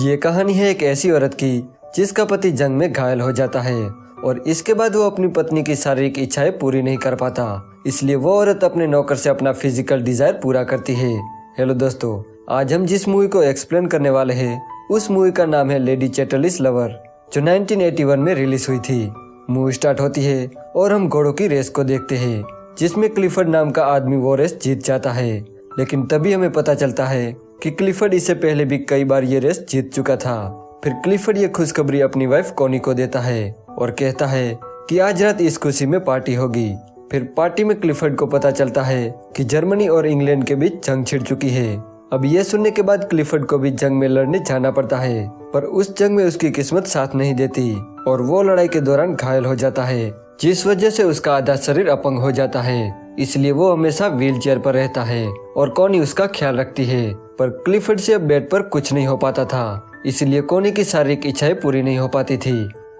ये कहानी है एक ऐसी औरत की जिसका पति जंग में घायल हो जाता है और इसके बाद वो अपनी पत्नी की शारीरिक इच्छाएं पूरी नहीं कर पाता, इसलिए वो औरत अपने नौकर से अपना फिजिकल डिजायर पूरा करती है। हेलो दोस्तों, आज हम जिस मूवी को एक्सप्लेन करने वाले हैं उस मूवी का नाम है लेडी चैटरलीज लवर, जो 1981 में रिलीज हुई थी। मूवी स्टार्ट होती है और हम घोड़ों की रेस को देखते हैं जिसमें क्लिफर्ड नाम का आदमी वो रेस जीत जाता है। लेकिन तभी हमें पता चलता है कि क्लिफर्ड इससे पहले भी कई बार ये रेस जीत चुका था। फिर क्लिफर्ड ये खुशखबरी अपनी वाइफ कॉनी को देता है और कहता है कि आज रात इस खुशी में पार्टी होगी। फिर पार्टी में क्लिफर्ड को पता चलता है कि जर्मनी और इंग्लैंड के बीच जंग छिड़ चुकी है। अब ये सुनने के बाद क्लिफर्ड को भी जंग में लड़ने जाना पड़ता है, पर उस जंग में उसकी किस्मत साथ नहीं देती और वो लड़ाई के दौरान घायल हो जाता है, जिस वजह से उसका आधा शरीर अपंग हो जाता है। इसलिए वो हमेशा व्हील चेयर पर रहता है और कॉनी उसका ख्याल रखती है। पर क्लिफर्ड से अब बेड पर कुछ नहीं हो पाता था, इसलिए कॉनी की शारीरिक इच्छाएं पूरी नहीं हो पाती थी।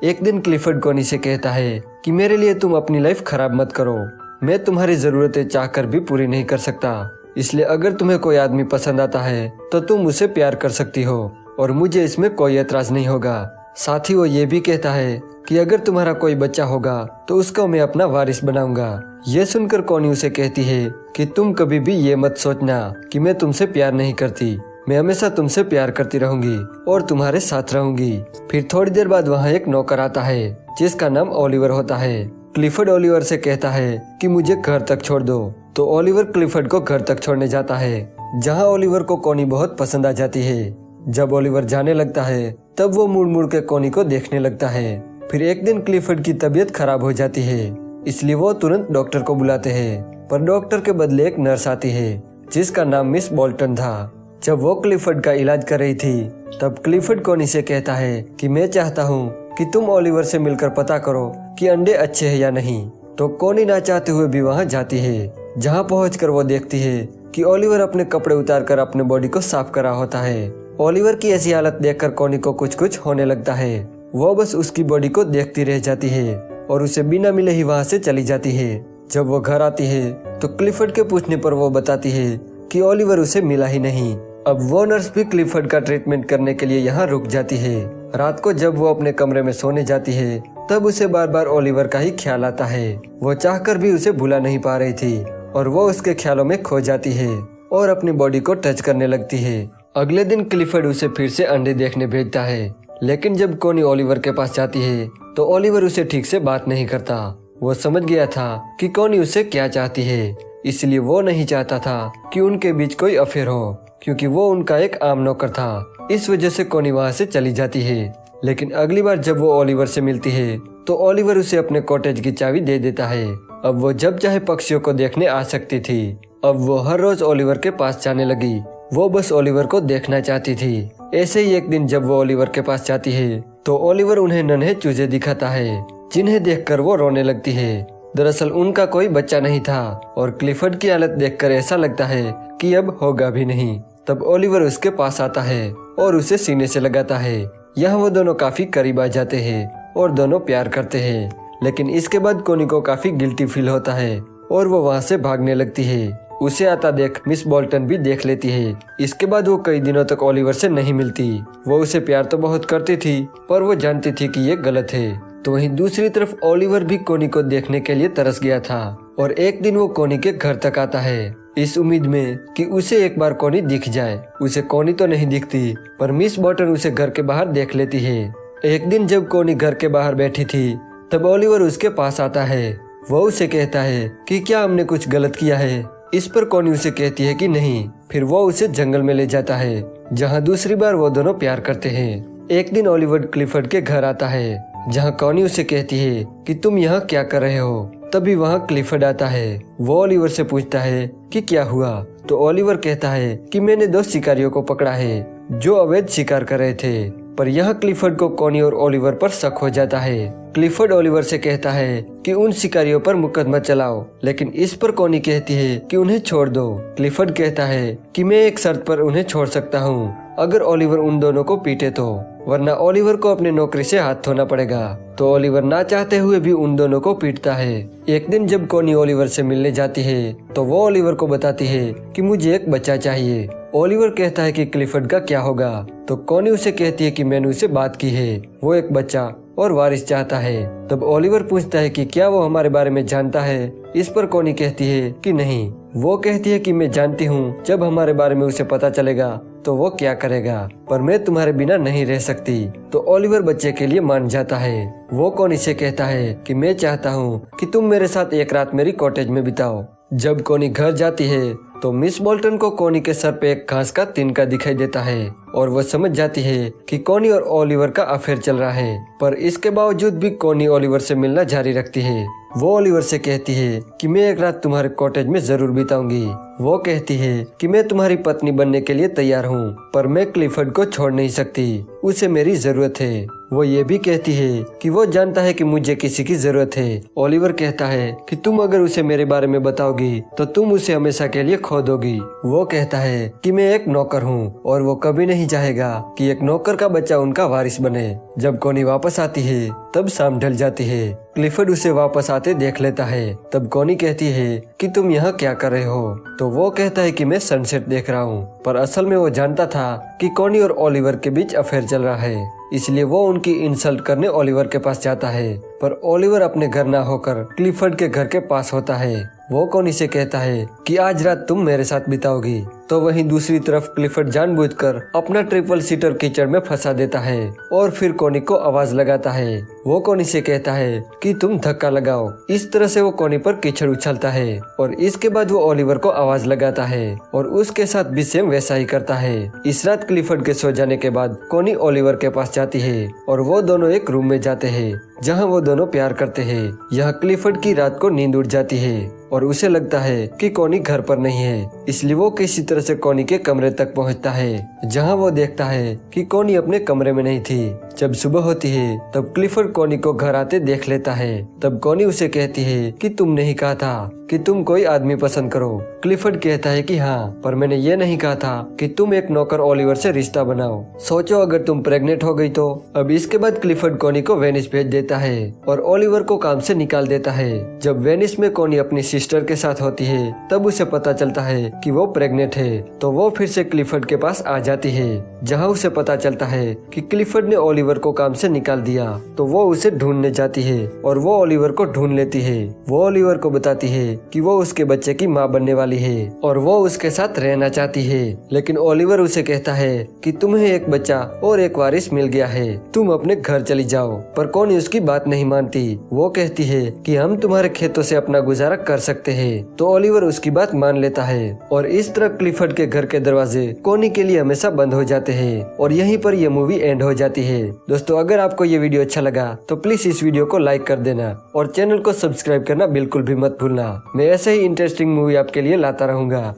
एक दिन क्लिफर्ड कॉनी से कहता है कि मेरे लिए तुम अपनी लाइफ खराब मत करो, मैं तुम्हारी जरूरतें चाहकर भी पूरी नहीं कर सकता, इसलिए अगर तुम्हें कोई आदमी पसंद आता है तो तुम उसे प्यार कर सकती हो और मुझे इसमें कोई एतराज नहीं होगा। साथ ही वो ये भी कहता है कि अगर तुम्हारा कोई बच्चा होगा तो उसको मैं अपना वारिस बनाऊंगा। ये सुनकर कॉनी उसे कहती है कि तुम कभी भी ये मत सोचना कि मैं तुमसे प्यार नहीं करती, मैं हमेशा तुमसे प्यार करती रहूंगी और तुम्हारे साथ रहूंगी। फिर थोड़ी देर बाद वहाँ एक नौकर आता है जिसका नाम ओलिवर होता है। क्लिफर्ड ओलिवर से कहता है कि मुझे घर तक छोड़ दो, तो ओलिवर क्लिफर्ड को घर तक छोड़ने जाता है, जहाँ ओलिवर को कॉनी बहुत पसंद आ जाती है। जब ओलिवर जाने लगता है तब वो मुड़ मुड़ के कॉनी को देखने लगता है। फिर एक दिन क्लिफर्ड की तबीयत खराब हो जाती है, इसलिए वो तुरंत डॉक्टर को बुलाते हैं, पर डॉक्टर के बदले एक नर्स आती है जिसका नाम मिस बोल्टन था। जब वो क्लिफर्ड का इलाज कर रही थी तब क्लिफर्ड कॉनी से कहता है कि मैं चाहता हूँ कि तुम ओलिवर से मिलकर पता करो कि अंडे अच्छे हैं या नहीं। तो कॉनी ना चाहते हुए भी वहाँ जाती है, जहाँ पहुँचकर वो देखती है कि ओलिवर अपने कपड़े उतार कर अपने बॉडी को साफ करा होता है। ओलिवर की ऐसी हालत देखकर कॉनी को कुछ कुछ होने लगता है। वो बस उसकी बॉडी को देखती रह जाती है और उसे बिना मिले ही वहाँ से चली जाती है। जब वो घर आती है तो क्लिफर्ड के पूछने पर वो बताती है कि ओलिवर उसे मिला ही नहीं। अब वो नर्स भी क्लिफर्ड का ट्रीटमेंट करने के लिए यहाँ रुक जाती है। रात को जब वो अपने कमरे में सोने जाती है तब उसे बार बार ओलिवर का ही ख्याल आता है। वो चाहकर भी उसे भुला नहीं पा रही थी और वो उसके ख्यालों में खो जाती है और अपनी बॉडी को टच करने लगती है। अगले दिन क्लिफर्ड उसे फिर से अंडे देखने भेजता है, लेकिन जब कॉनी ओलिवर के पास जाती है तो ओलिवर उसे ठीक से बात नहीं करता। वो समझ गया था कि कॉनी उससे क्या चाहती है, इसलिए वो नहीं चाहता था कि उनके बीच कोई अफेयर हो, क्योंकि वो उनका एक आम नौकर था। इस वजह से कॉनी वहाँ से चली जाती है। लेकिन अगली बार जब वो ओलिवर से मिलती है तो ओलिवर उसे अपने कॉटेज की चाबी दे देता है। अब वो जब चाहे पक्षियों को देखने आ सकती थी। अब वो हर रोज ओलिवर के पास जाने लगी, वो बस ओलिवर को देखना चाहती थी। ऐसे ही एक दिन जब वो ओलिवर के पास जाती है तो ओलिवर उन्हें नन्हे चूजे दिखाता है, जिन्हें देखकर वो रोने लगती है। दरअसल उनका कोई बच्चा नहीं था और क्लिफर्ड की हालत देखकर ऐसा लगता है कि अब होगा भी नहीं। तब ओलिवर उसके पास आता है और उसे सीने से लगाता है। यहाँ वो दोनों काफी करीब आ जाते हैं और दोनों प्यार करते हैं। लेकिन इसके बाद कॉनी को काफी गिल्टी फील होता है और वो वहाँ से भागने लगती है। उसे आता देख मिस बोल्टन भी देख लेती है। इसके बाद वो कई दिनों तक ओलिवर से नहीं मिलती। वो उसे प्यार तो बहुत करती थी, पर वो जानती थी कि ये गलत है। तो वहीं दूसरी तरफ ओलिवर भी कॉनी को देखने के लिए तरस गया था और एक दिन वो कॉनी के घर तक आता है, इस उम्मीद में कि उसे एक बार कॉनी दिख जाए। उसे कॉनी तो नहीं दिखती, पर मिस बोल्टन उसे घर के बाहर देख लेती है। एक दिन जब कॉनी घर के बाहर बैठी थी तब ओलिवर उसके पास आता है। वो उसे कहता है कि क्या हमने कुछ गलत किया है। इस पर कॉनी उसे कहती है कि नहीं। फिर वो उसे जंगल में ले जाता है, जहाँ दूसरी बार वो दोनों प्यार करते हैं। एक दिन ओलिवर क्लिफर्ड के घर आता है, जहाँ कॉनी उसे कहती है कि तुम यहाँ क्या कर रहे हो। तभी वहाँ क्लिफर्ड आता है। वो ओलिवर से पूछता है कि क्या हुआ, तो ओलिवर कहता है कि मैंने 2 शिकारियों को पकड़ा है जो अवैध शिकार कर रहे थे। पर यहाँ क्लिफर्ड को कॉनी और ओलिवर पर शक हो जाता है। क्लिफर्ड ओलिवर से कहता है कि उन शिकारियों पर मुकदमा चलाओ, लेकिन इस पर कॉनी कहती है कि उन्हें छोड़ दो। क्लिफर्ड कहता है कि मैं एक शर्त पर उन्हें छोड़ सकता हूँ, अगर ओलिवर उन दोनों को पीटे तो, वरना ओलिवर को अपने नौकरी से हाथ धोना पड़ेगा। तो ओलिवर ना चाहते हुए भी उन दोनों को पीटता है। एक दिन जब कॉनी ओलिवर से मिलने जाती है तो वो ओलिवर को बताती है कि मुझे एक बच्चा चाहिए ओलिवर कहता है कि क्लिफर्ड का क्या होगा, तो कॉनी उसे कहती है कि मैंने उसे बात की है, वो एक बच्चा और वारिस चाहता है। तब ओलिवर पूछता है कि क्या वो हमारे बारे में जानता है। इस पर कॉनी कहती है कि नहीं। वो कहती है कि मैं जानती हूँ जब हमारे बारे में उसे पता चलेगा तो वो क्या करेगा, पर मैं तुम्हारे बिना नहीं रह सकती। तो ओलिवर बच्चे के लिए मान जाता है। वो कॉनी से कहता है कि मैं चाहता हूँ कि तुम मेरे साथ एक रात मेरी कॉटेज में बिताओ। जब कॉनी घर जाती है तो मिस बोल्टन को कॉनी के सर पे एक घास का तिनका दिखाई देता है और वो समझ जाती है कि कॉनी और ओलिवर का अफेयर चल रहा है। पर इसके बावजूद भी कॉनी ओलिवर से मिलना जारी रखती है। वो ओलिवर से कहती है कि मैं एक रात तुम्हारे कॉटेज में जरूर बिताऊंगी। वो कहती है कि मैं तुम्हारी पत्नी बनने के लिए तैयार हूँ, पर मैं क्लिफर्ड को छोड़ नहीं सकती, उसे मेरी जरूरत है। वो ये भी कहती है कि वो जानता है कि मुझे किसी की जरूरत है। ओलिवर कहता है कि तुम अगर उसे मेरे बारे में बताओगी तो तुम उसे हमेशा के लिए खो दोगी। वो कहता है कि मैं एक नौकर हूँ और वो कभी नहीं चाहेगा कि एक नौकर का बच्चा उनका वारिस बने। जब कॉनी वापस आती है तब शाम ढल जाती है। क्लिफर्ड उसे वापस आते देख लेता है। तब कॉनी कहती है कि तुम यहाँ क्या कर रहे हो, तो वो कहता है कि मैं सनसेट देख रहा हूँ। पर असल में वो जानता था कि कॉनी और ओलिवर के बीच अफेयर चल रहा है, इसलिए वो उनकी इंसल्ट करने ओलिवर के पास जाता है। पर ओलिवर अपने घर ना होकर क्लिफर्ड के घर के पास होता है। वो कॉनी से कहता है कि आज रात तुम मेरे साथ बिताओगी। तो वहीं दूसरी तरफ क्लिफर्ड जानबूझकर अपना ट्रिपल सीटर कीचड़ में फंसा देता है और फिर कॉनी को आवाज लगाता है। वो कॉनी से कहता है कि तुम धक्का लगाओ। इस तरह से वो कॉनी पर कीचड़ उछलता है और इसके बाद वो ओलिवर को आवाज लगाता है और उसके साथ भी सेम वैसा ही करता है। इस रात क्लिफर्ड के सो जाने के बाद कॉनी ओलिवर के पास जाती है और वो दोनों एक रूम में जाते हैं जहाँ वो दोनों प्यार करते हैं। यहाँ क्लिफर्ड की रात को नींद उड़ जाती है और उसे लगता है कि कॉनी घर पर नहीं है, इसलिए वो किसी तरह से कॉनी के कमरे तक पहुंचता है, जहां वो देखता है कि कॉनी अपने कमरे में नहीं थी। जब सुबह होती है तब क्लिफर्ड कॉनी को घर आते देख लेता है। तब कॉनी उसे कहती है कि तुमने ही कहा था कि तुम कोई आदमी पसंद करो। क्लिफर्ड कहता है कि हाँ, पर मैंने ये नहीं कहा था कि तुम एक नौकर ओलिवर से रिश्ता बनाओ। सोचो अगर तुम प्रेग्नेंट हो गई तो। अब इसके बाद क्लिफर्ड कॉनी को वेनिस भेज देता है और ओलिवर को काम से निकाल देता है। जब वेनिस में कॉनी अपनी सिस्टर के साथ होती है तब उसे पता चलता है कि वो प्रेग्नेंट है, तो वो फिर से क्लिफर्ड के पास आ जाती है, जहाँ उसे पता चलता है कि क्लिफर्ड ने ओलिवर को काम से निकाल दिया। तो वो उसे ढूंढने जाती है और वो ओलिवर को ढूंढ लेती है। वो ओलिवर को बताती है कि वो उसके बच्चे की माँ बनने वाली है और वो उसके साथ रहना चाहती है। लेकिन ओलिवर उसे कहता है कि तुम्हें एक बच्चा और एक वारिस मिल गया है, तुम अपने घर चली जाओ। पर कॉनी उसकी बात नहीं मानती। वो कहती है कि हम तुम्हारे खेतों से अपना गुजारा कर सकते हैं। तो ओलिवर उसकी बात मान लेता है और इस तरह क्लिफर्ड के घर के दरवाजे कॉनी के लिए हमेशा बंद हो जाते हैं और यहीं पर यह मूवी एंड हो जाती है। दोस्तों, अगर आपको ये वीडियो अच्छा लगा तो प्लीज इस वीडियो को लाइक कर देना और चैनल को सब्सक्राइब करना बिल्कुल भी मत भूलना। मैं ऐसे ही इंटरेस्टिंग मूवी आपके लिए लाता रहूंगा।